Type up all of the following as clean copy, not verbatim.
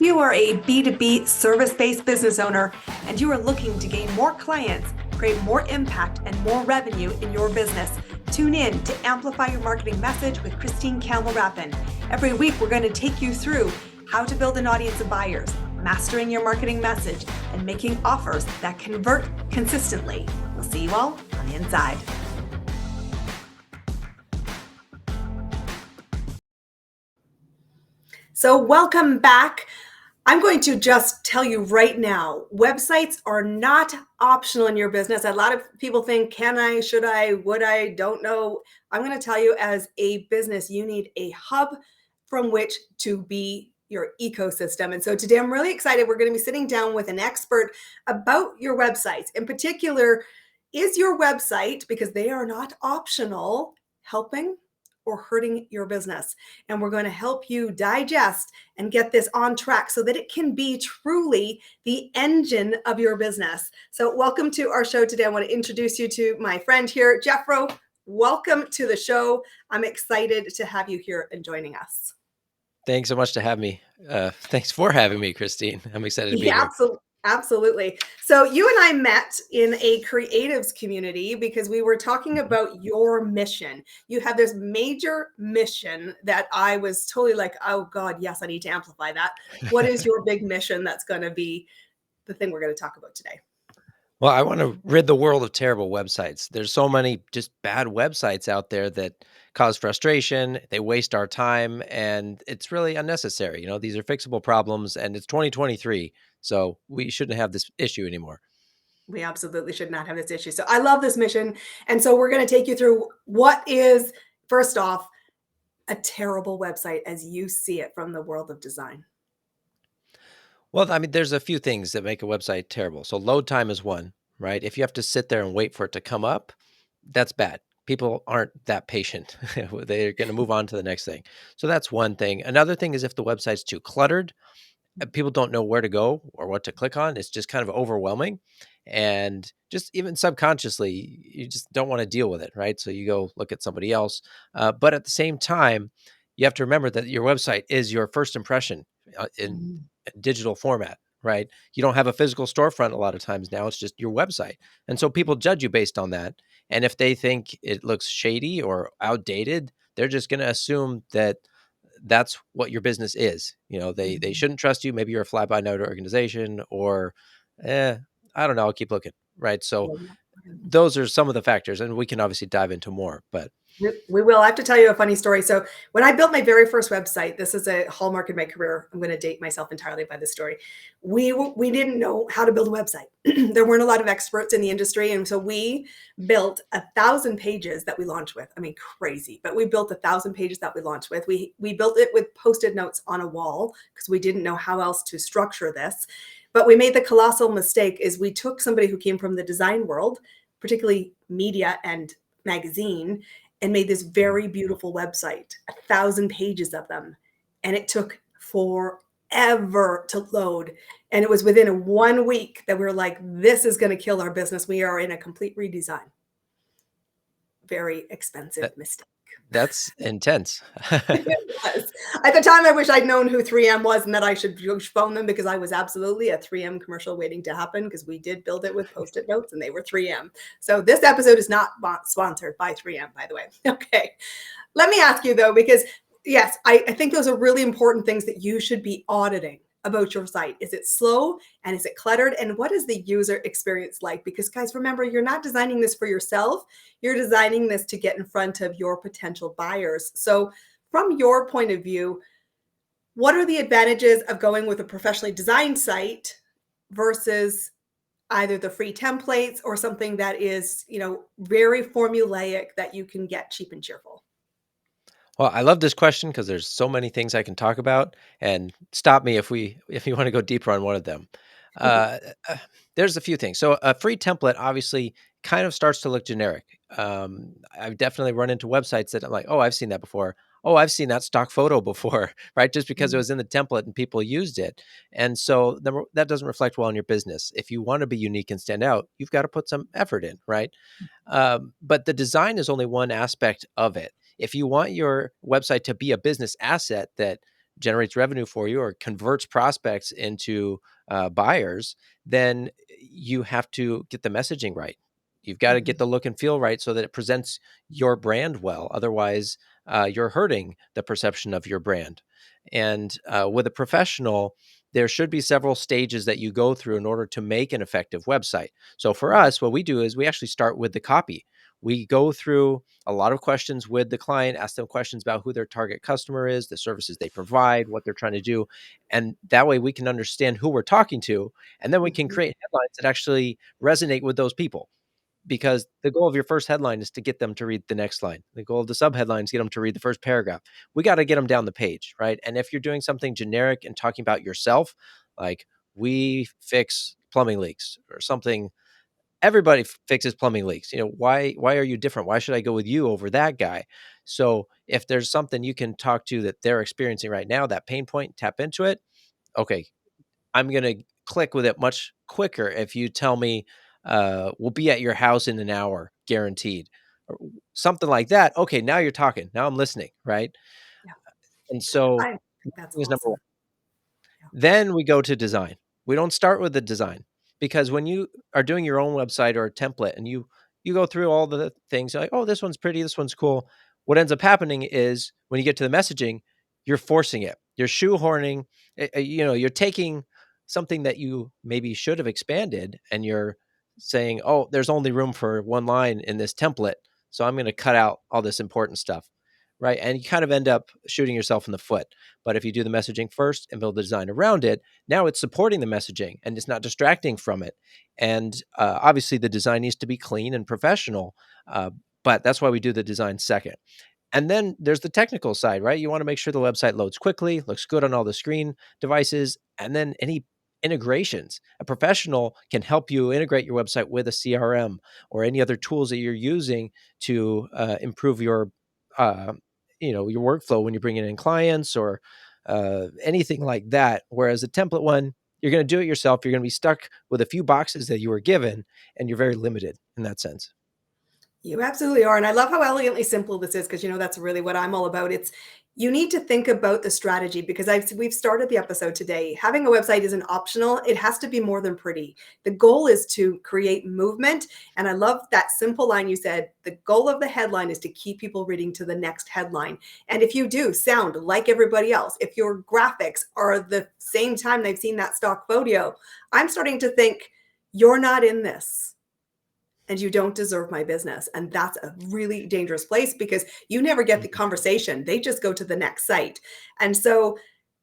You are a B2B service-based business owner and you are looking to gain more clients, create more impact, and more revenue in your business. Tune in to Amplify Your Marketing Message with Christine Campbell-Rappin. Every week, we're going to take you through how to build an audience of buyers, mastering your marketing message, and making offers that convert consistently. We'll see you all on the inside. So welcome back. I'm going to just tell you right now, websites are not optional in your business. A lot of people think, can I, should I, would I, don't know. I'm going to tell you, as a business, you need a hub from which to be your ecosystem. And so today I'm really excited. We're going to be sitting down with an expert about your websites. In particular, is your website, because they are not optional, helping or hurting your business? And we're going to help you digest and get this on track so that it can be truly the engine of your business. So welcome to our show today. I want to introduce you to my friend here, Jeffro. Welcome to the show. I'm excited to have you here and joining us. Thanks so much to have me. Thanks for having me, Christine. I'm excited to be here. Absolutely. So you and I met in a creatives community because we were talking about your mission. You have this major mission that I was totally like, oh God, yes, I need to amplify that. What is your big mission that's going to be the thing we're going to talk about today? Well, I want to rid the world of terrible websites. There's so many just bad websites out there that cause frustration. They waste our time, and it's really unnecessary. These are fixable problems, and it's 2023, so we shouldn't have this issue anymore. We absolutely should not have this issue. So I love this mission. And so we're going to take you through what is, first off, a terrible website as you see it from the world of design. Well, I mean, there's a few things that make a website terrible. So load time is one, right? If you have to sit there and wait for it to come up, that's bad. People aren't that patient. They're going to move on to the next thing. So that's one thing. Another thing is if the website's too cluttered, people don't know where to go or what to click on. It's just kind of overwhelming. And just even subconsciously, you just don't want to deal with it, right? So you go look at somebody else. But at the same time, you have to remember that your website is your first impression in digital format, right? You don't have a physical storefront a lot of times now. It's just your website. And so people judge you based on that. And if they think it looks shady or outdated, they're just going to assume that that's what your business is. They shouldn't trust you. Maybe you're a fly by night organization, or I don't know, I'll keep looking, right? So those are some of the factors, and we can obviously dive into more, but we will. I have to tell you a funny story. So when I built my very first website, this is a hallmark in my career. I'm going to date myself entirely by this story. We didn't know how to build a website. There weren't a lot of experts in the industry. And so we built 1,000 pages that we launched with. I mean, crazy, but we built 1,000 pages that we launched with. We built it with Post-it notes on a wall because we didn't know how else to structure this. But we made the colossal mistake is we took somebody who came from the design world, particularly media and magazine, and made this very beautiful website, 1,000 pages of them. And it took forever to load. And it was within a 1 week that we were like, this is going to kill our business. We are in a complete redesign. Very expensive mistake. That's intense. It was. At the time, I wish I'd known who 3M was and that I should phone them, because I was absolutely a 3M commercial waiting to happen, because we did build it with Post-it notes and they were 3M. So this episode is not sponsored by 3M, by the way. Okay. Let me ask you though, because yes, I think those are really important things that you should be auditing about your site. Is it slow and is it cluttered? And what is the user experience like? Because guys, remember, you're not designing this for yourself. You're designing this to get in front of your potential buyers. So from your point of view, what are the advantages of going with a professionally designed site versus either the free templates or something that is, very formulaic that you can get cheap and cheerful? Well, I love this question because there's so many things I can talk about, and stop me if you want to go deeper on one of them. Uh, there's a few things. So a free template obviously kind of starts to look generic. I've definitely run into websites that I'm like, oh, I've seen that before. Oh, I've seen that stock photo before, right? Just because it was in the template and people used it. And so that doesn't reflect well on your business. If you want to be unique and stand out, you've got to put some effort in, right? But the design is only one aspect of it. If you want your website to be a business asset that generates revenue for you or converts prospects into buyers, then you have to get the messaging right. You've got to get Mhm. the look and feel right so that it presents your brand well. Otherwise, you're hurting the perception of your brand. And with a professional, there should be several stages that you go through in order to make an effective website. So for Mhm. us, what we do is we actually start with the copy. We go through a lot of questions with the client, ask them questions about who their target customer is, the services they provide, what they're trying to do. And that way we can understand who we're talking to. And then we can Mhm. create headlines that actually resonate with those people. Because the goal of your first headline is to get them to read the next line. The goal of the subheadline is to get them to read the first paragraph. We got to get them down the page, right? And if you're doing something generic and talking about yourself, like we fix plumbing leaks or something, everybody fixes plumbing leaks. Why are you different? Why should I go with you over that guy? So if there's something you can talk to that they're experiencing right now, that pain point, tap into it. Okay, I'm going to click with it much quicker if you tell me, we'll be at your house in an hour, guaranteed, or something like that. Okay, now you're talking. Now I'm listening, right? Yeah. And so I think that's is number one. awesome. Yeah. Then we go to design. We don't start with the design because when you are doing your own website or a template and you go through all the things you're like, oh, this one's pretty, this one's cool. What ends up happening is when you get to the messaging, you're forcing it. You're shoehorning, you're taking something that you maybe should have expanded and you're saying, oh, there's only room for one line in this template. So I'm going to cut out all this important stuff. Right. And you kind of end up shooting yourself in the foot. But if you do the messaging first and build the design around it, now it's supporting the messaging and it's not distracting from it. And obviously, the design needs to be clean and professional. But that's why we do the design second. And then there's the technical side, right? You want to make sure the website loads quickly, looks good on all the screen devices, and then any integrations. A professional can help you integrate your website with a CRM or any other tools that you're using to improve uh, your workflow when you're bringing in clients or anything like that. Whereas a template one, you're going to do it yourself. You're going to be stuck with a few boxes that you were given, and you're very limited in that sense. You absolutely are, and I love how elegantly simple this is because that's really what I'm all about. It's you need to think about the strategy because we've started the episode today. Having a website isn't optional. It has to be more than pretty. The goal is to create movement, and I love that simple line you said. The goal of the headline is to keep people reading to the next headline. And if you do sound like everybody else, if your graphics are the same time they've seen that stock photo, I'm starting to think you're not in this and you don't deserve my business. And that's a really dangerous place because you never get the Mhm. conversation. They just go to the next site. And so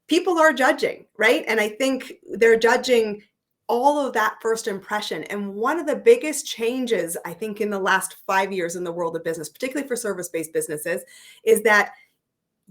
people are judging, right? And I think they're judging all of that first impression. And one of the biggest changes, I think, in the last 5 years in the world of business, particularly for service based businesses, is that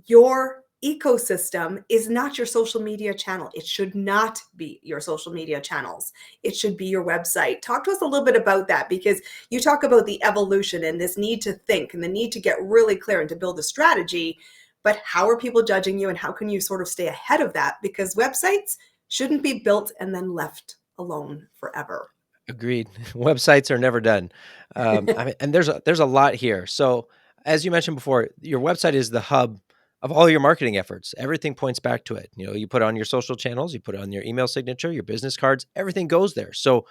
your ecosystem is not your social media channel. It should not be your social media channels. It should be your website. Talk to us a little bit about that because you talk about the evolution and this need to think and the need to get really clear and to build a strategy. But how are people judging you and how can you sort of stay ahead of that? Because websites shouldn't be built and then left alone forever. Agreed. Websites are never done. And there's a lot here. So as you mentioned before, your website is the hub of all your marketing efforts. Everything points back to it. You put it on your social channels, you put it on your email signature, your business cards, everything goes there. So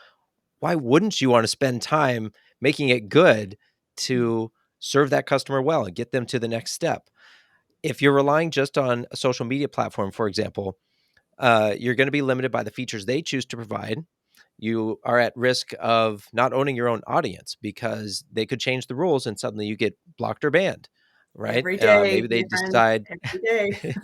why wouldn't you want to spend time making it good to serve that customer well and get them to the next step? If you're relying just on a social media platform, for example, you're going to be limited by the features they choose to provide. You are at risk of not owning your own audience because they could change the rules and suddenly you get blocked or banned, right? Every day, Maybe they my friend, decide every day.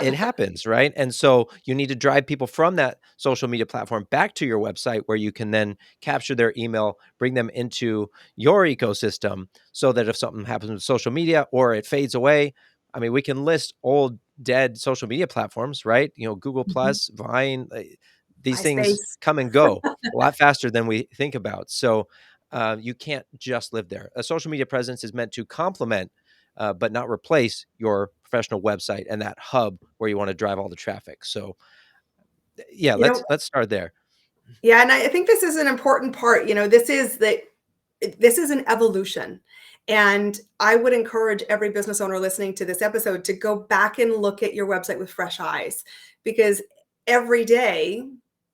it happens, right? And so you need to drive people from that social media platform back to your website where you can then capture their email, bring them into your ecosystem so that if something happens with social media or it fades away, I mean, we can list old dead social media platforms, right? Google Mhm. Plus, Vine, these things MySpace. come and go a lot faster than we think about. So you can't just live there. A social media presence is meant to complement but not replace your professional website and that hub where you want to drive all the traffic. So yeah, You know, let's start there. yeah, and I think this is an important part. This is an evolution. And I would encourage every business owner listening to this episode to go back and look at your website with fresh eyes, because every day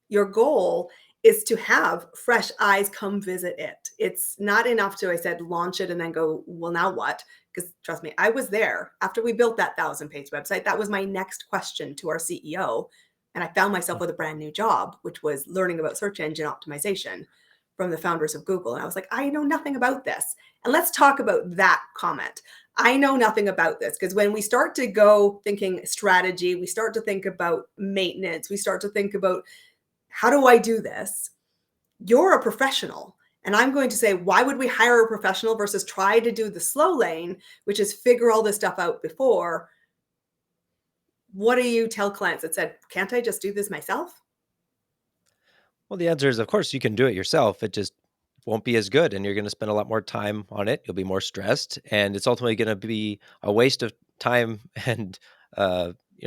your goal is to have fresh eyes come visit it. It's not enough to, I said, launch it and then go, well, now what? Because trust me, I was there after we built that 1,000-page website. That was my next question to our CEO. And I found myself with a brand new job, which was learning about search engine optimization from the founders of Google. And I was like, I know nothing about this. And let's talk about that comment. I know nothing about this, because when we start to go thinking strategy, we start to think about maintenance, we start to think about how do I do this? You're a professional. And I'm going to say, why would we hire a professional versus try to do the slow lane, which is figure all this stuff out before? What do you tell clients that said, can't I just do this myself? Well, the answer is, of course, you can do it yourself. It just won't be as good, and you're going to spend a lot more time on it. You'll be more stressed, and it's ultimately going to be a waste of time and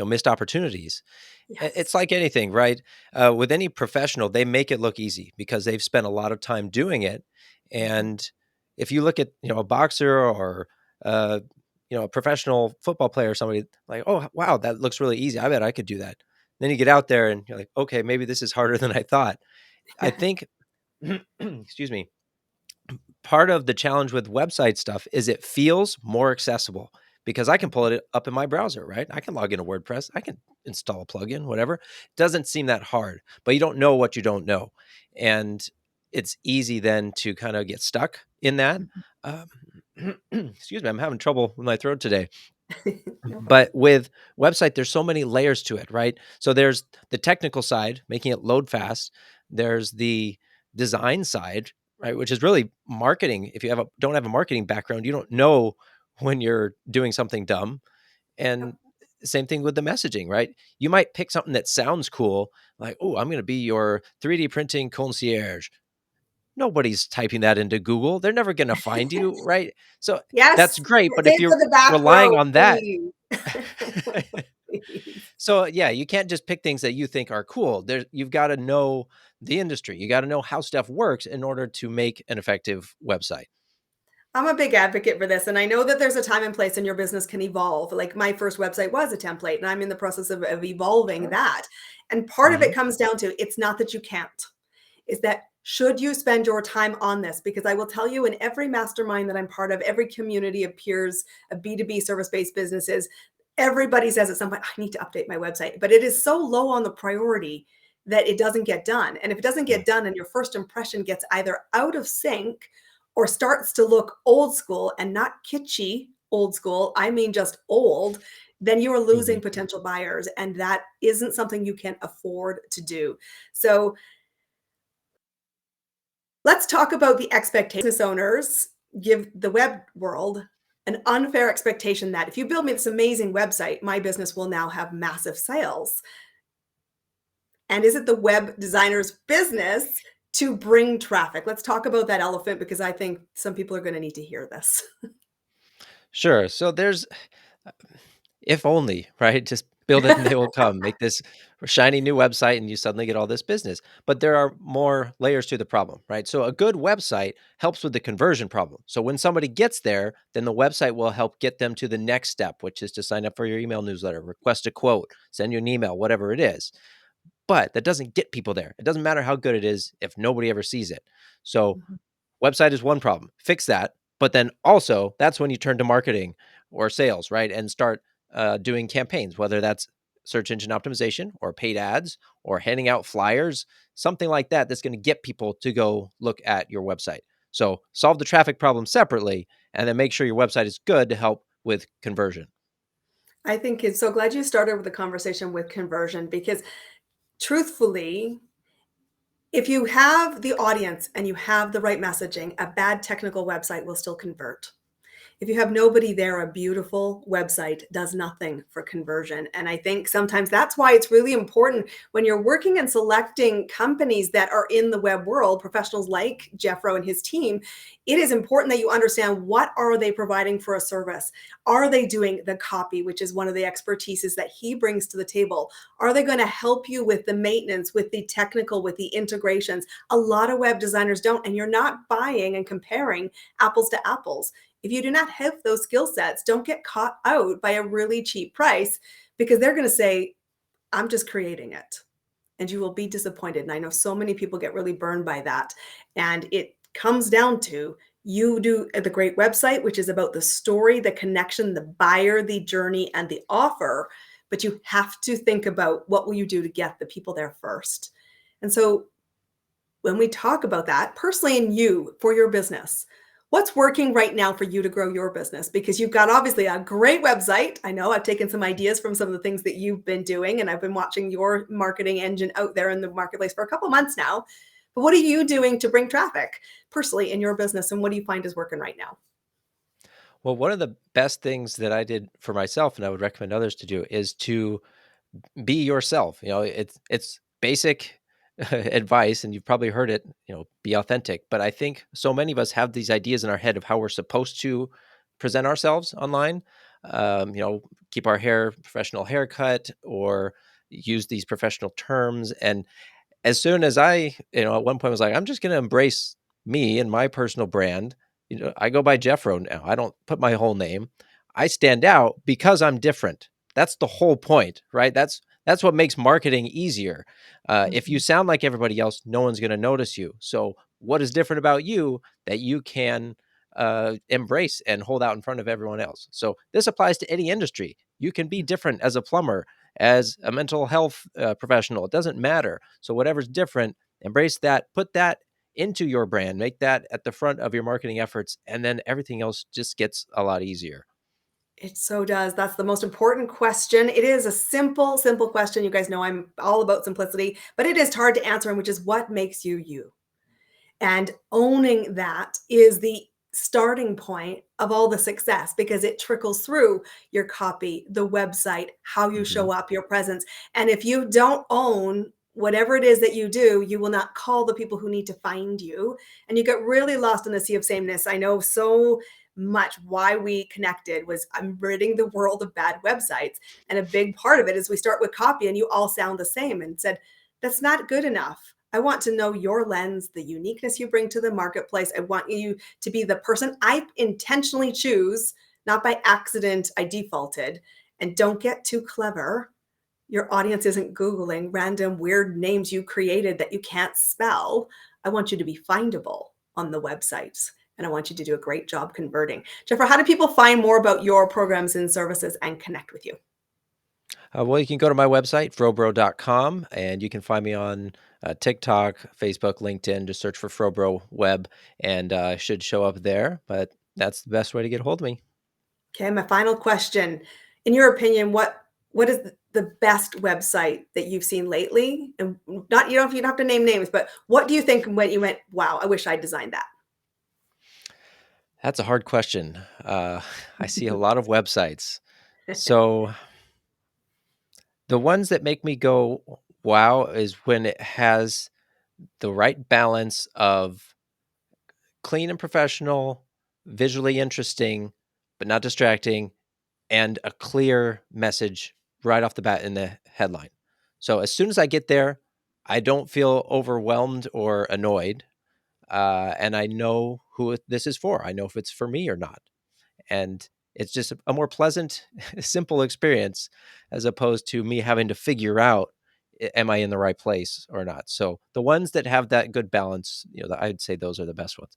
missed opportunities. It's Yes. like anything, right? With any professional, they make it look easy because they've spent a lot of time doing it. Mhm. And if you look at a boxer or uh, a professional football player or somebody, like, oh wow, that looks really easy. I bet I could do that. Then you get out there and you're like, okay, maybe this is harder than I thought. I think, excuse me, part of the challenge with website stuff is it feels more accessible because I can pull it up in my browser, right? I can log into WordPress, I can install a plugin, whatever. It doesn't seem that hard, but you don't know what you don't know. And it's easy then to kind of get stuck in that. Um, excuse me, I'm having trouble with my throat today. No But problem. with website, there's so many layers to it, right? So there's the technical side, making it load fast. There's the design side, right, which is really marketing. If you don't have a marketing background, you don't know when you're doing something dumb. And same thing with the messaging, right? You might pick something that sounds cool, like, oh, I'm going to be your 3D printing concierge. Nobody's typing that into Google. They're never going to find you, right? So that's Yes. great. But if Stay for you're the back relying row, on that, please. Please. so yeah, you can't just pick things that you think are cool. You've got to know the industry. You got to know how stuff works in order to make an effective website. I'm a big advocate for this, and I know that there's a time and place and your business can evolve. Like my first website was a template, and I'm in the process of evolving that. And part of Hmm. it comes down to it's not that you can't, is that should you spend your time on this? Because I will tell you, in every mastermind that I'm part of, every community of peers of B2B service-based businesses, everybody says at some point, I need to update my website. But it is so low on the priority that it doesn't get done. And if it doesn't Mm. get done and your first impression gets either out of sync or starts to look old school and not kitschy old school, I mean just old, then you are Mhm. losing potential buyers. And that isn't something you can afford to do. So let's talk about the expectations. Business owners give the web world an unfair expectation that if you build me this amazing website, my business will now have massive sales. And is it the web designer's business to bring traffic? Let's talk about that elephant, because I think some people are going to need to hear this. Sure. So there's, if only, right? Just build it and they will come. Make this shiny new website and you suddenly get all this business. But there are more layers to the problem, right? So a good website helps with the conversion problem. So when somebody gets there, then the website will help get them to the next step, which is to sign up for your email newsletter, request a quote, send you an email, whatever it is. But that doesn't get people there. It doesn't matter how good it is if nobody ever sees it. So website is one problem. Fix that. But then also, that's when you turn to marketing or sales, right? And start doing campaigns, whether that's search engine optimization or paid ads or handing out flyers, something like that, that's going to get people to go look at your website. So solve the traffic problem separately and then make sure your website is good to help with conversion. I think it's so glad you started with the conversation with conversion, because truthfully, if you have the audience and you have the right messaging, a bad technical website will still convert. If you have nobody there, a beautiful website does nothing for conversion. And I think sometimes that's why it's really important when you're working and selecting companies that are in the web world, professionals like Jeffro and his team, it is important that you understand, what are they providing for a service? Are they doing the copy, which is one of the expertises that he brings to the table? Are they going to help you with the maintenance, with the technical, with the integrations? A lot of web designers don't, and you're not buying and comparing apples to apples. If you do not have those skill sets, don't get caught out by a really cheap price, because they're going to say, I'm just creating it. And you will be disappointed. And I know so many people get really burned by that. And it comes down to, you do the great website, which is about the story, the connection, the buyer, the journey, and the offer. But you have to think about, what will you do to get the people there first? And so when we talk about that, personally, and you, for your business, what's working right now for you to grow your business? Because you've got obviously a great website. I know I've taken some ideas from some of the things that you've been doing, and I've been watching your marketing engine out there in the marketplace for a couple months now. But what are you doing to bring traffic personally in your business? And what do you find is working right now? Well, one of the best things that I did for myself, and I would recommend others to do, is to be yourself. It's basic advice, and you've probably heard it, be authentic. But I think so many of us have these ideas in our head of how we're supposed to present ourselves online. Keep our hair, professional haircut, or use these professional terms. And as soon as I, at one point was like, I'm just going to embrace me and my personal brand. I go by Jeffro now. I don't put my whole name. I stand out because I'm different. That's the whole point, right? That's what makes marketing easier. If you sound like everybody else, no one's going to notice you. So what is different about you that you can embrace and hold out in front of everyone else? So this applies to any industry. You can be different as a plumber, as a mental health professional. It doesn't matter. So whatever's different, embrace that, put that into your brand, make that at the front of your marketing efforts, and then everything else just gets a lot easier. It so does. That's the most important question. It is a simple, simple question. You guys know I'm all about simplicity, but it is hard to answer, which is, what makes you you? And owning that is the starting point of all the success, because it trickles through your copy, the website, how you show up, your presence. And if you don't own whatever it is that you do, you will not call the people who need to find you. And you get really lost in the sea of sameness. I know so much why we connected was, I'm ridding the world of bad websites. And a big part of it is we start with copy and you all sound the same, and said, that's not good enough. I want to know your lens, the uniqueness you bring to the marketplace. I want you to be the person I intentionally choose, not by accident I defaulted. And don't get too clever. Your audience isn't Googling random weird names you created that you can't spell. I want you to be findable on the websites, and I want you to do a great job converting. Jeffro, how do people find more about your programs and services and connect with you? Well, you can go to my website, frobro.com, and you can find me on TikTok, Facebook, LinkedIn. Just search for Frobro Web, and I should show up there. But that's the best way to get a hold of me. Okay, my final question. In your opinion, what is the best website that you've seen lately? And not, you don't have to name names, but what do you think when you went, wow, I wish I designed that? That's a hard question. I see a lot of websites. So the ones that make me go, wow, is when it has the right balance of clean and professional, visually interesting, but not distracting, and a clear message right off the bat in the headline. So as soon as I get there, I don't feel overwhelmed or annoyed. And I know who this is for. I know if it's for me or not. And it's just a more pleasant, simple experience, as opposed to me having to figure out, am I in the right place or not? So the ones that have that good balance, I'd say those are the best ones.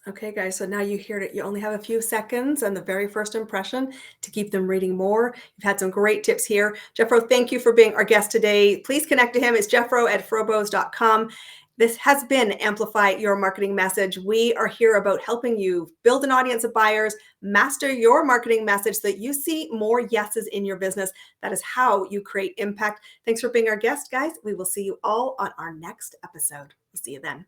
Okay, guys, so now you heard it. You only have a few seconds and the very first impression to keep them reading more. You've had some great tips here. Jeffro, thank you for being our guest today. Please connect to him. It's jeffro@frobos.com. This has been Amplify Your Marketing Message. We are here about helping you build an audience of buyers, master your marketing message so that you see more yeses in your business. That is how you create impact. Thanks for being our guest, guys. We will see you all on our next episode. We'll see you then.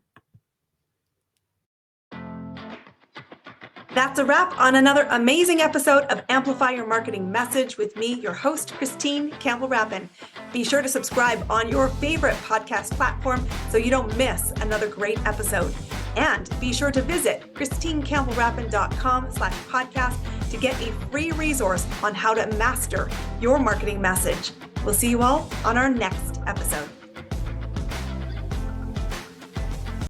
That's a wrap on another amazing episode of Amplify Your Marketing Message with me, your host, Christine Campbell-Rappin. Be sure to subscribe on your favorite podcast platform so you don't miss another great episode. And be sure to visit christinecampbellrappin.com/podcast to get a free resource on how to master your marketing message. We'll see you all on our next episode.